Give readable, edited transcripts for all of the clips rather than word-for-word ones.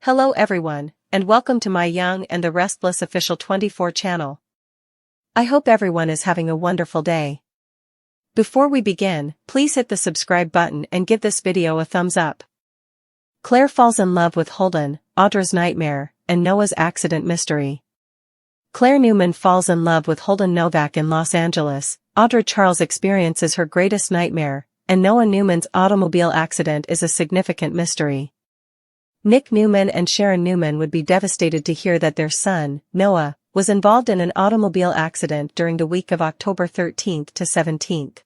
Hello everyone, and welcome to my Young and the Restless official 24 channel. I hope everyone is having a wonderful day. Before we begin, please hit the subscribe button and give this video a thumbs up. Claire falls in love with Holden, Audra's nightmare, and Noah's accident mystery. Claire Newman falls in love with Holden Novak in Los Angeles. Audra Charles experiences her greatest nightmare, and Noah Newman's automobile accident is a significant mystery. Nick Newman and Sharon Newman would be devastated to hear that their son, Noah, was involved in an automobile accident during the week of October 13th to 17th.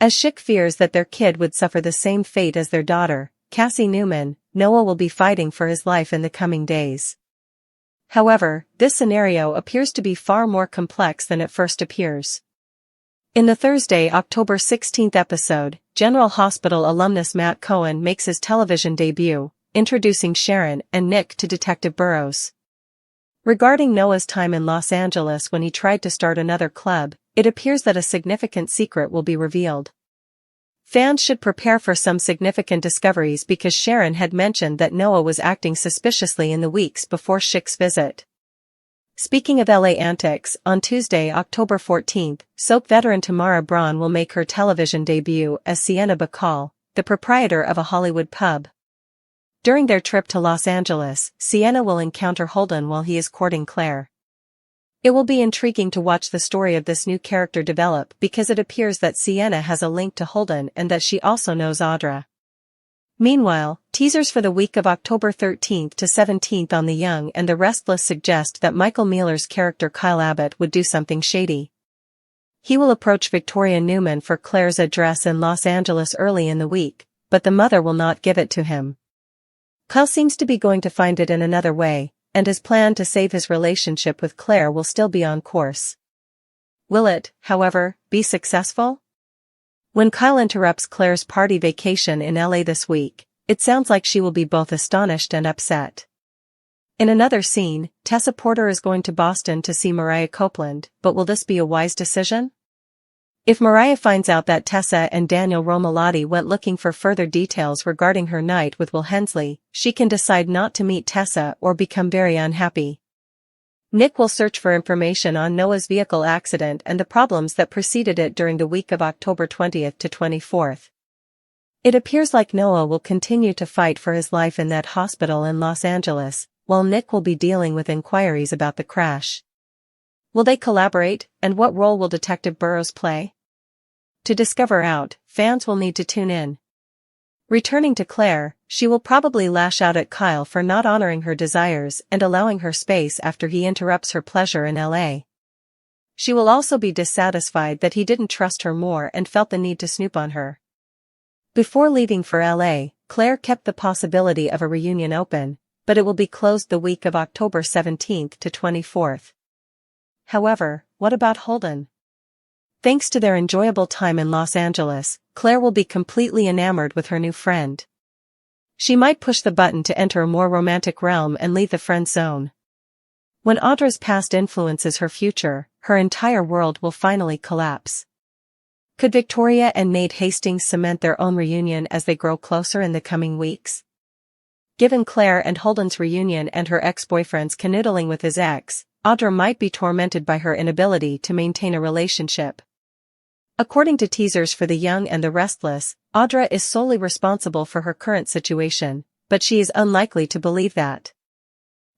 As Schick fears that their kid would suffer the same fate as their daughter, Cassie Newman, Noah will be fighting for his life in the coming days. However, this scenario appears to be far more complex than it first appears. In the Thursday, October 16th episode, General Hospital alumnus Matt Cohen makes his television debut, introducing Sharon and Nick to Detective Burrows. Regarding Noah's time in Los Angeles when he tried to start another club, it appears that a significant secret will be revealed. Fans should prepare for some significant discoveries because Sharon had mentioned that Noah was acting suspiciously in the weeks before Schick's visit. Speaking of LA antics, on Tuesday, October 14th, soap veteran Tamara Braun will make her television debut as Sienna Bacall, the proprietor of a Hollywood pub. During their trip to Los Angeles, Sienna will encounter Holden while he is courting Claire. It will be intriguing to watch the story of this new character develop because it appears that Sienna has a link to Holden and that she also knows Audra. Meanwhile, teasers for the week of October 13th to 17th on The Young and the Restless suggest that Michael Mealer's character Kyle Abbott would do something shady. He will approach Victoria Newman for Claire's address in Los Angeles early in the week, but the mother will not give it to him. Kyle seems to be going to find it in another way, and his plan to save his relationship with Claire will still be on course. Will it, however, be successful? When Kyle interrupts Claire's party vacation in LA this week, it sounds like she will be both astonished and upset. In another scene, Tessa Porter is going to Boston to see Mariah Copeland, but will this be a wise decision? If Mariah finds out that Tessa and Daniel Romalotti went looking for further details regarding her night with Will Hensley, she can decide not to meet Tessa or become very unhappy. Nick will search for information on Noah's vehicle accident and the problems that preceded it during the week of October 20th to 24th. It appears like Noah will continue to fight for his life in that hospital in Los Angeles, while Nick will be dealing with inquiries about the crash. Will they collaborate, and what role will Detective Burrows play? To discover out, fans will need to tune in. Returning to Claire, she will probably lash out at Kyle for not honoring her desires and allowing her space after he interrupts her pleasure in LA. She will also be dissatisfied that he didn't trust her more and felt the need to snoop on her. Before leaving for LA, Claire kept the possibility of a reunion open, but it will be closed the week of October 17th to 24th. However, what about Holden? Thanks to their enjoyable time in Los Angeles, Claire will be completely enamored with her new friend. She might push the button to enter a more romantic realm and leave the friend zone. When Audra's past influences her future, her entire world will finally collapse. Could Victoria and Nate Hastings cement their own reunion as they grow closer in the coming weeks? Given Claire and Holden's reunion and her ex-boyfriend's canoodling with his ex, Audra might be tormented by her inability to maintain a relationship. According to teasers for The Young and the Restless, Audra is solely responsible for her current situation, but she is unlikely to believe that.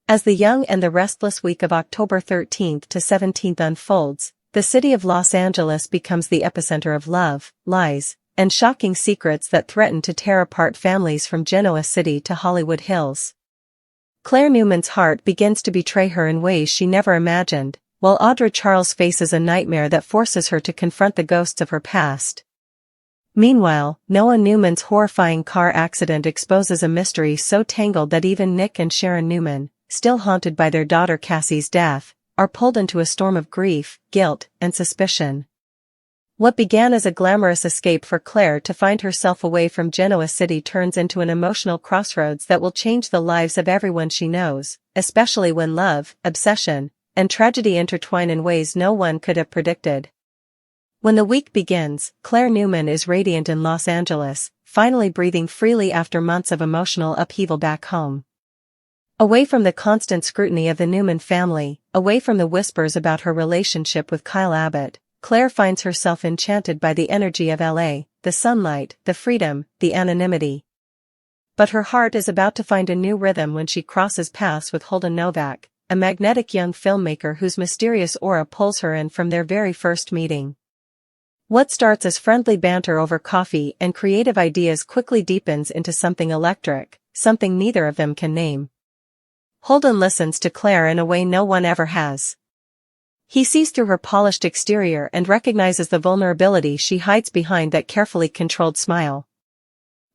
As The Young and the Restless week of October 13th to 17th unfolds, the city of Los Angeles becomes the epicenter of love, lies, and shocking secrets that threaten to tear apart families from Genoa City to Hollywood Hills. Claire Newman's heart begins to betray her in ways she never imagined, while Audra Charles faces a nightmare that forces her to confront the ghosts of her past. Meanwhile, Noah Newman's horrifying car accident exposes a mystery so tangled that even Nick and Sharon Newman, still haunted by their daughter Cassie's death, are pulled into a storm of grief, guilt, and suspicion. What began as a glamorous escape for Claire to find herself away from Genoa City turns into an emotional crossroads that will change the lives of everyone she knows, especially when love, obsession, and tragedy intertwine in ways no one could have predicted. When the week begins, Claire Newman is radiant in Los Angeles, finally breathing freely after months of emotional upheaval back home. Away from the constant scrutiny of the Newman family, away from the whispers about her relationship with Kyle Abbott, Claire finds herself enchanted by the energy of LA, the sunlight, the freedom, the anonymity. But her heart is about to find a new rhythm when she crosses paths with Holden Novak, a magnetic young filmmaker whose mysterious aura pulls her in from their very first meeting. What starts as friendly banter over coffee and creative ideas quickly deepens into something electric, something neither of them can name. Holden listens to Claire in a way no one ever has. He sees through her polished exterior and recognizes the vulnerability she hides behind that carefully controlled smile.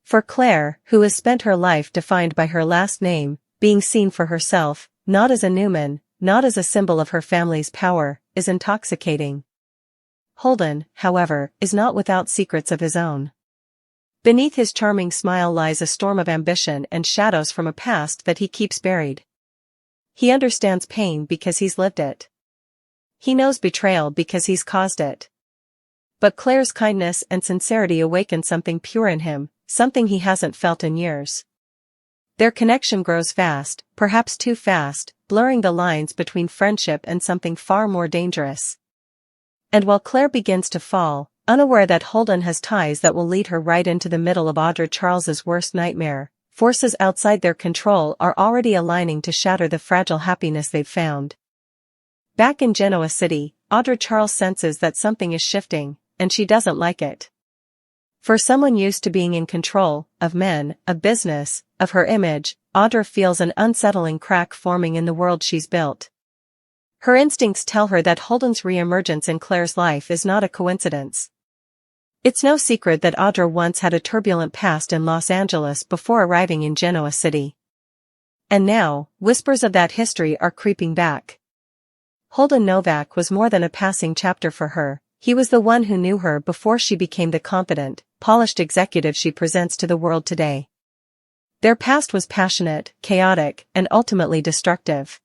For Claire, who has spent her life defined by her last name, being seen for herself, not as a Newman, not as a symbol of her family's power, is intoxicating. Holden, however, is not without secrets of his own. Beneath his charming smile lies a storm of ambition and shadows from a past that he keeps buried. He understands pain because he's lived it. He knows betrayal because he's caused it. But Claire's kindness and sincerity awaken something pure in him, something he hasn't felt in years. Their connection grows fast, perhaps too fast, blurring the lines between friendship and something far more dangerous. And while Claire begins to fall, unaware that Holden has ties that will lead her right into the middle of Audra Charles's worst nightmare, forces outside their control are already aligning to shatter the fragile happiness they've found. Back in Genoa City, Audra Charles senses that something is shifting, and she doesn't like it. For someone used to being in control, of men, of business, of her image, Audra feels an unsettling crack forming in the world she's built. Her instincts tell her that Holden's re-emergence in Claire's life is not a coincidence. It's no secret that Audra once had a turbulent past in Los Angeles before arriving in Genoa City. And now, whispers of that history are creeping back. Holden Novak was more than a passing chapter for her, he was the one who knew her before she became the confident, polished executive she presents to the world today. Their past was passionate, chaotic, and ultimately destructive.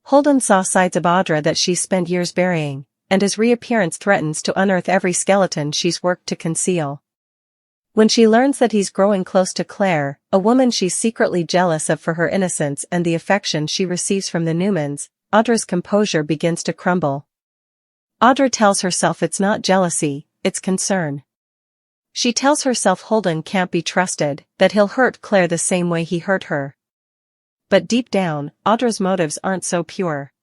Holden saw sides of Audra that she's spent years burying, and his reappearance threatens to unearth every skeleton she's worked to conceal. When she learns that he's growing close to Claire, a woman she's secretly jealous of for her innocence and the affection she receives from the Newmans, Audra's composure begins to crumble. Audra tells herself it's not jealousy, it's concern. She tells herself Holden can't be trusted, that he'll hurt Claire the same way he hurt her. But deep down, Audra's motives aren't so pure.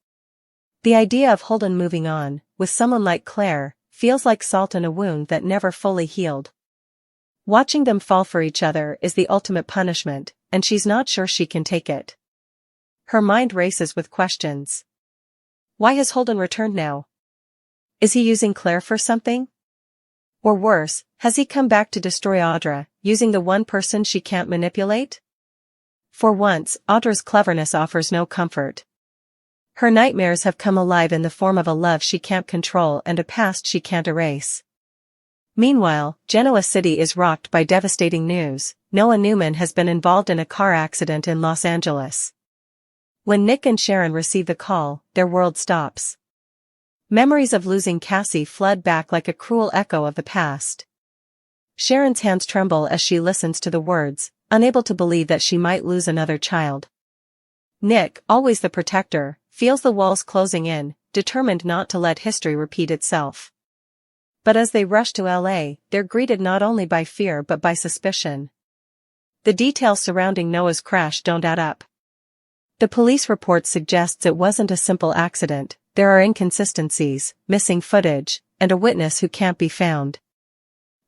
The idea of Holden moving on, with someone like Claire, feels like salt in a wound that never fully healed. Watching them fall for each other is the ultimate punishment, and she's not sure she can take it. Her mind races with questions. Why has Holden returned now? Is he using Claire for something? Or worse, has he come back to destroy Audra, using the one person she can't manipulate? For once, Audra's cleverness offers no comfort. Her nightmares have come alive in the form of a love she can't control and a past she can't erase. Meanwhile, Genoa City is rocked by devastating news. Noah Newman has been involved in a car accident in Los Angeles. When Nick and Sharon receive the call, their world stops. Memories of losing Cassie flood back like a cruel echo of the past. Sharon's hands tremble as she listens to the words, unable to believe that she might lose another child. Nick, always the protector, feels the walls closing in, determined not to let history repeat itself. But as they rush to LA, they're greeted not only by fear but by suspicion. The details surrounding Noah's crash don't add up. The police report suggests it wasn't a simple accident, there are inconsistencies, missing footage, and a witness who can't be found.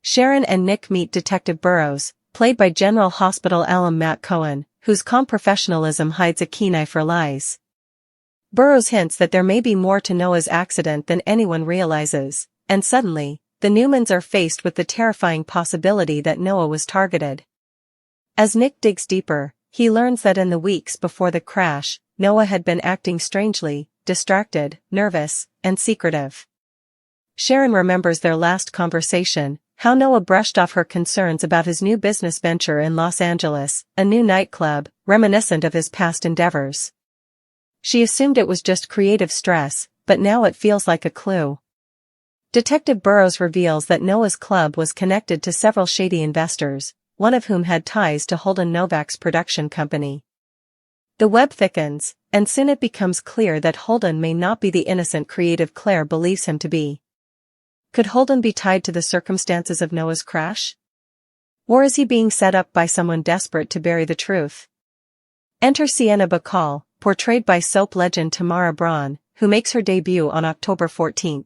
Sharon and Nick meet Detective Burrows, played by General Hospital alum Matt Cohen, whose calm professionalism hides a keen eye for lies. Burrows hints that there may be more to Noah's accident than anyone realizes, and suddenly, the Newmans are faced with the terrifying possibility that Noah was targeted. As Nick digs deeper, he learns that in the weeks before the crash, Noah had been acting strangely, distracted, nervous, and secretive. Sharon remembers their last conversation, how Noah brushed off her concerns about his new business venture in Los Angeles, a new nightclub, reminiscent of his past endeavors. She assumed it was just creative stress, but now it feels like a clue. Detective Burrows reveals that Noah's club was connected to several shady investors, one of whom had ties to Holden Novak's production company. The web thickens, and soon it becomes clear that Holden may not be the innocent creative Claire believes him to be. Could Holden be tied to the circumstances of Noah's crash? Or is he being set up by someone desperate to bury the truth? Enter Sienna Bacall, portrayed by soap legend Tamara Braun, who makes her debut on October 14.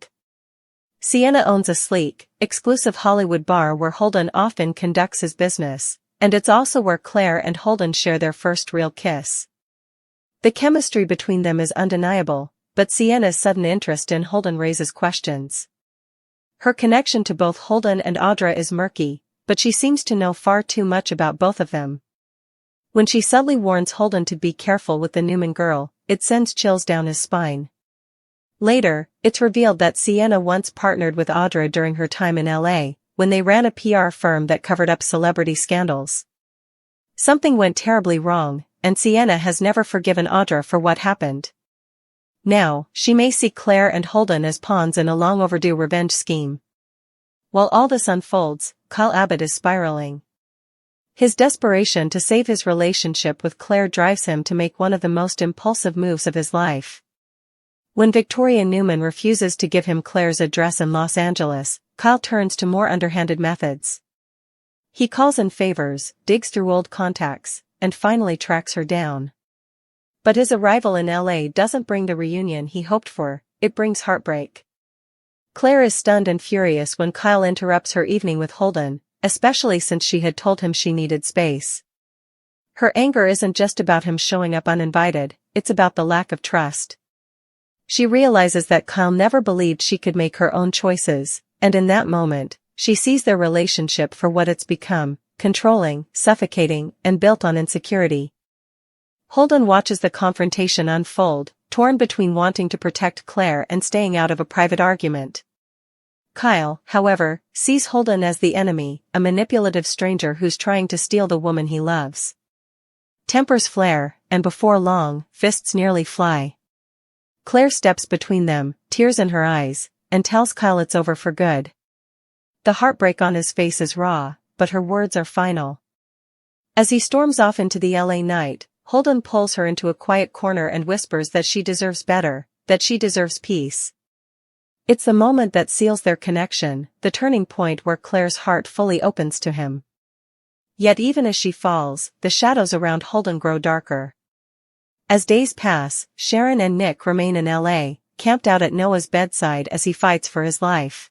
Sienna owns a sleek, exclusive Hollywood bar where Holden often conducts his business, and it's also where Claire and Holden share their first real kiss. The chemistry between them is undeniable, but Sienna's sudden interest in Holden raises questions. Her connection to both Holden and Audra is murky, but she seems to know far too much about both of them. When she subtly warns Holden to be careful with the Newman girl, it sends chills down his spine. Later, it's revealed that Sienna once partnered with Audra during her time in LA, when they ran a PR firm that covered up celebrity scandals. Something went terribly wrong, and Sienna has never forgiven Audra for what happened. Now, she may see Claire and Holden as pawns in a long-overdue revenge scheme. While all this unfolds, Kyle Abbott is spiraling. His desperation to save his relationship with Claire drives him to make one of the most impulsive moves of his life. When Victoria Newman refuses to give him Claire's address in Los Angeles, Kyle turns to more underhanded methods. He calls in favors, digs through old contacts, and finally tracks her down. But his arrival in LA doesn't bring the reunion he hoped for, it brings heartbreak. Claire is stunned and furious when Kyle interrupts her evening with Holden, especially since she had told him she needed space. Her anger isn't just about him showing up uninvited, it's about the lack of trust. She realizes that Kyle never believed she could make her own choices, and in that moment, she sees their relationship for what it's become, controlling, suffocating, and built on insecurity. Holden watches the confrontation unfold, torn between wanting to protect Claire and staying out of a private argument. Kyle, however, sees Holden as the enemy, a manipulative stranger who's trying to steal the woman he loves. Tempers flare, and before long, fists nearly fly. Claire steps between them, tears in her eyes, and tells Kyle it's over for good. The heartbreak on his face is raw, but her words are final. As he storms off into the LA night, Holden pulls her into a quiet corner and whispers that she deserves better, that she deserves peace. It's the moment that seals their connection, the turning point where Claire's heart fully opens to him. Yet even as she falls, the shadows around Holden grow darker. As days pass, Sharon and Nick remain in LA, camped out at Noah's bedside as he fights for his life.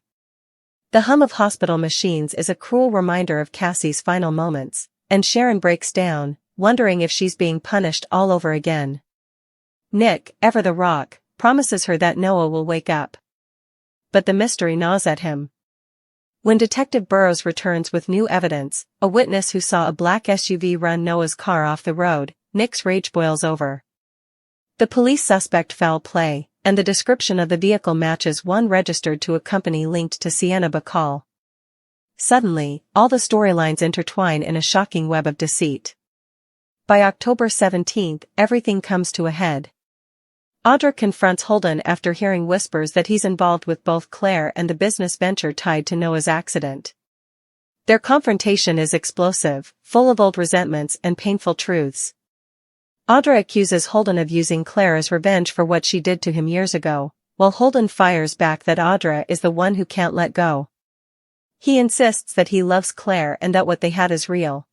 The hum of hospital machines is a cruel reminder of Cassie's final moments, and Sharon breaks down, wondering if she's being punished all over again. Nick, ever the rock, promises her that Noah will wake up. But the mystery gnaws at him. When Detective Burrows returns with new evidence, a witness who saw a black SUV run Noah's car off the road, Nick's rage boils over. The police suspect foul play, and the description of the vehicle matches one registered to a company linked to Sienna Bacall. Suddenly, all the storylines intertwine in a shocking web of deceit. By October 17, everything comes to a head. Audra confronts Holden after hearing whispers that he's involved with both Claire and the business venture tied to Noah's accident. Their confrontation is explosive, full of old resentments and painful truths. Audra accuses Holden of using Claire as revenge for what she did to him years ago, while Holden fires back that Audra is the one who can't let go. He insists that he loves Claire and that what they had is real.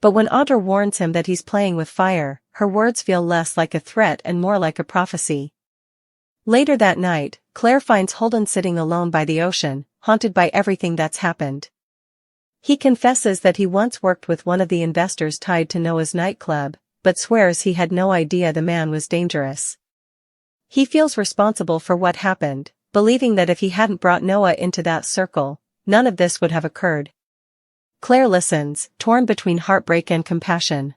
But when Audra warns him that he's playing with fire, her words feel less like a threat and more like a prophecy. Later that night, Claire finds Holden sitting alone by the ocean, haunted by everything that's happened. He confesses that he once worked with one of the investors tied to Noah's nightclub, but swears he had no idea the man was dangerous. He feels responsible for what happened, believing that if he hadn't brought Noah into that circle, none of this would have occurred. Claire listens, torn between heartbreak and compassion.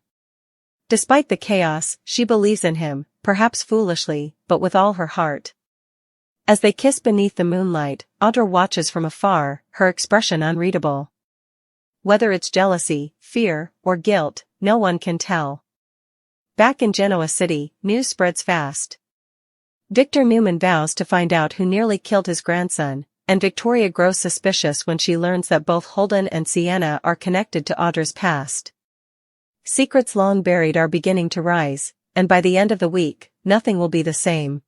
Despite the chaos, she believes in him, perhaps foolishly, but with all her heart. As they kiss beneath the moonlight, Audra watches from afar, her expression unreadable. Whether it's jealousy, fear, or guilt, no one can tell. Back in Genoa City, news spreads fast. Victor Newman vows to find out who nearly killed his grandson, and Victoria grows suspicious when she learns that both Holden and Sienna are connected to Audra's past. Secrets long buried are beginning to rise, and by the end of the week, nothing will be the same.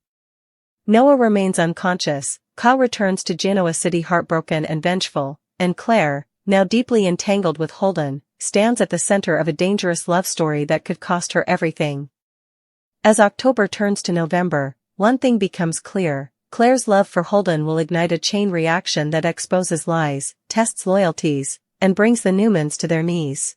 Noah remains unconscious, Kyle returns to Genoa City heartbroken and vengeful, and Claire, now deeply entangled with Holden, stands at the center of a dangerous love story that could cost her everything. As October turns to November, one thing becomes clear: Claire's love for Holden will ignite a chain reaction that exposes lies, tests loyalties, and brings the Newmans to their knees.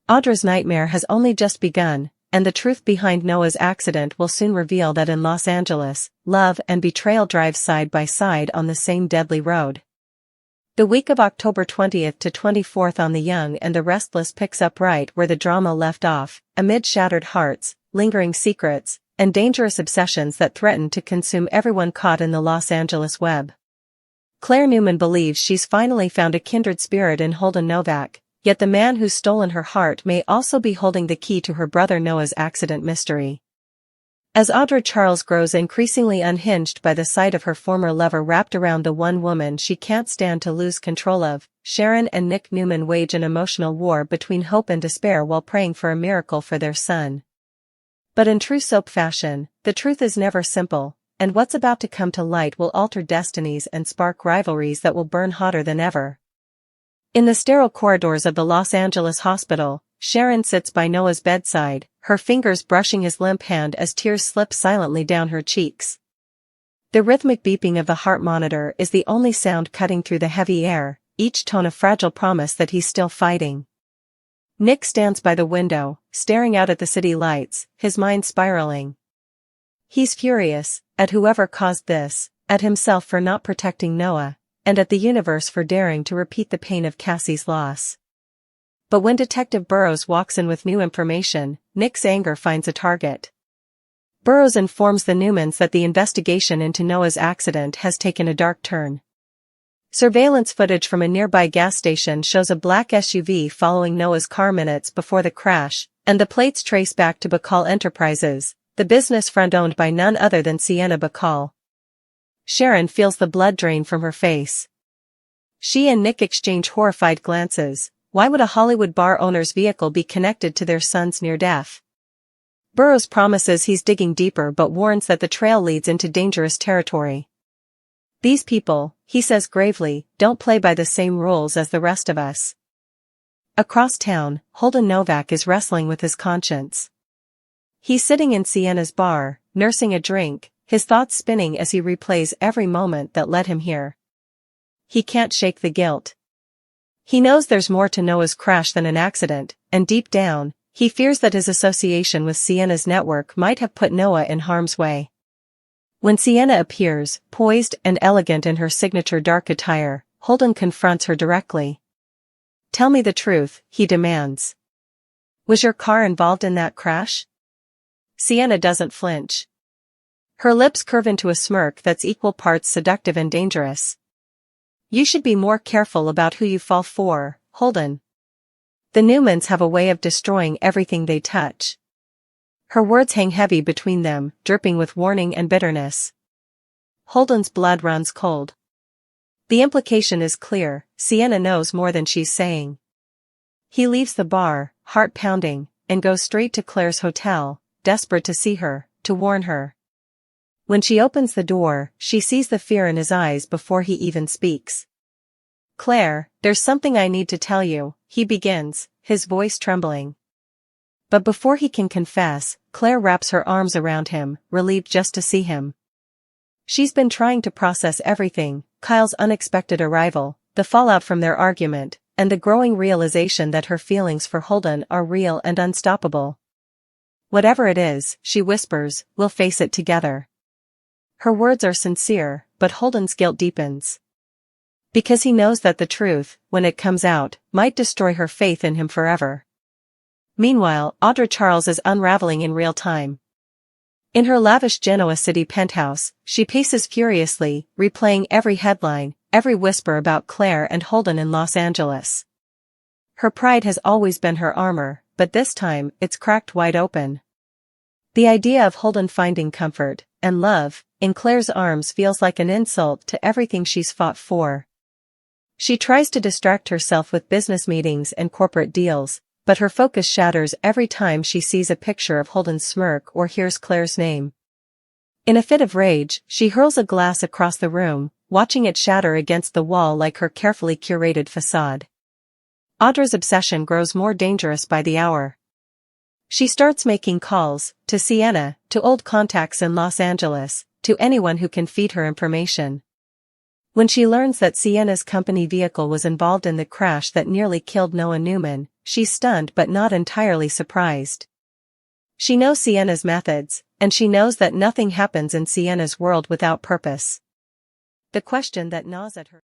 Audra's nightmare has only just begun, and the truth behind Noah's accident will soon reveal that in Los Angeles, love and betrayal drive side by side on the same deadly road. The week of October 20th to 24th on The Young and the Restless picks up right where the drama left off, amid shattered hearts, lingering secrets, and dangerous obsessions that threaten to consume everyone caught in the Los Angeles web. Claire Newman believes she's finally found a kindred spirit in Holden Novak, yet the man who's stolen her heart may also be holding the key to her brother Noah's accident mystery. As Audra Charles grows increasingly unhinged by the sight of her former lover wrapped around the one woman she can't stand to lose control of, Sharon and Nick Newman wage an emotional war between hope and despair while praying for a miracle for their son. But in true soap fashion, the truth is never simple, and what's about to come to light will alter destinies and spark rivalries that will burn hotter than ever. In the sterile corridors of the Los Angeles hospital, Sharon sits by Noah's bedside, her fingers brushing his limp hand as tears slip silently down her cheeks. The rhythmic beeping of the heart monitor is the only sound cutting through the heavy air, each tone a fragile promise that he's still fighting. Nick stands by the window, staring out at the city lights, his mind spiraling. He's furious, at whoever caused this, at himself for not protecting Noah, and at the universe for daring to repeat the pain of Cassie's loss. But when Detective Burrows walks in with new information, Nick's anger finds a target. Burrows informs the Newmans that the investigation into Noah's accident has taken a dark turn. Surveillance footage from a nearby gas station shows a black SUV following Noah's car minutes before the crash, and the plates trace back to Bacall Enterprises, the business front owned by none other than Sienna Bacall. Sharon feels the blood drain from her face. She and Nick exchange horrified glances. Why would a Hollywood bar owner's vehicle be connected to their son's near death? Burrows promises he's digging deeper but warns that the trail leads into dangerous territory. These people, he says gravely, don't play by the same rules as the rest of us. Across town, Holden Novak is wrestling with his conscience. He's sitting in Sienna's bar, nursing a drink, his thoughts spinning as he replays every moment that led him here. He can't shake the guilt. He knows there's more to Noah's crash than an accident, and deep down, he fears that his association with Sienna's network might have put Noah in harm's way. When Sienna appears, poised and elegant in her signature dark attire, Holden confronts her directly. "Tell me the truth," he demands. "Was your car involved in that crash?" Sienna doesn't flinch. Her lips curve into a smirk that's equal parts seductive and dangerous. "You should be more careful about who you fall for, Holden. The Newmans have a way of destroying everything they touch." Her words hang heavy between them, dripping with warning and bitterness. Holden's blood runs cold. The implication is clear: Sienna knows more than she's saying. He leaves the bar, heart pounding, and goes straight to Claire's hotel, desperate to see her, to warn her. When she opens the door, she sees the fear in his eyes before he even speaks. "Claire, there's something I need to tell you," he begins, his voice trembling. But before he can confess, Claire wraps her arms around him, relieved just to see him. She's been trying to process everything: Kyle's unexpected arrival, the fallout from their argument, and the growing realization that her feelings for Holden are real and unstoppable. "Whatever it is," she whispers, "we'll face it together." Her words are sincere, but Holden's guilt deepens. Because he knows that the truth, when it comes out, might destroy her faith in him forever. Meanwhile, Audra Charles is unraveling in real time. In her lavish Genoa City penthouse, she paces furiously, replaying every headline, every whisper about Claire and Holden in Los Angeles. Her pride has always been her armor, but this time, it's cracked wide open. The idea of Holden finding comfort, and love, in Claire's arms feels like an insult to everything she's fought for. She tries to distract herself with business meetings and corporate deals, but her focus shatters every time she sees a picture of Holden's smirk or hears Claire's name. In a fit of rage, she hurls a glass across the room, watching it shatter against the wall like her carefully curated facade. Audra's obsession grows more dangerous by the hour. She starts making calls, to Sienna, to old contacts in Los Angeles, to anyone who can feed her information. When she learns that Sienna's company vehicle was involved in the crash that nearly killed Noah Newman, she's stunned but not entirely surprised. She knows Sienna's methods, and she knows that nothing happens in Sienna's world without purpose. The question that gnaws at her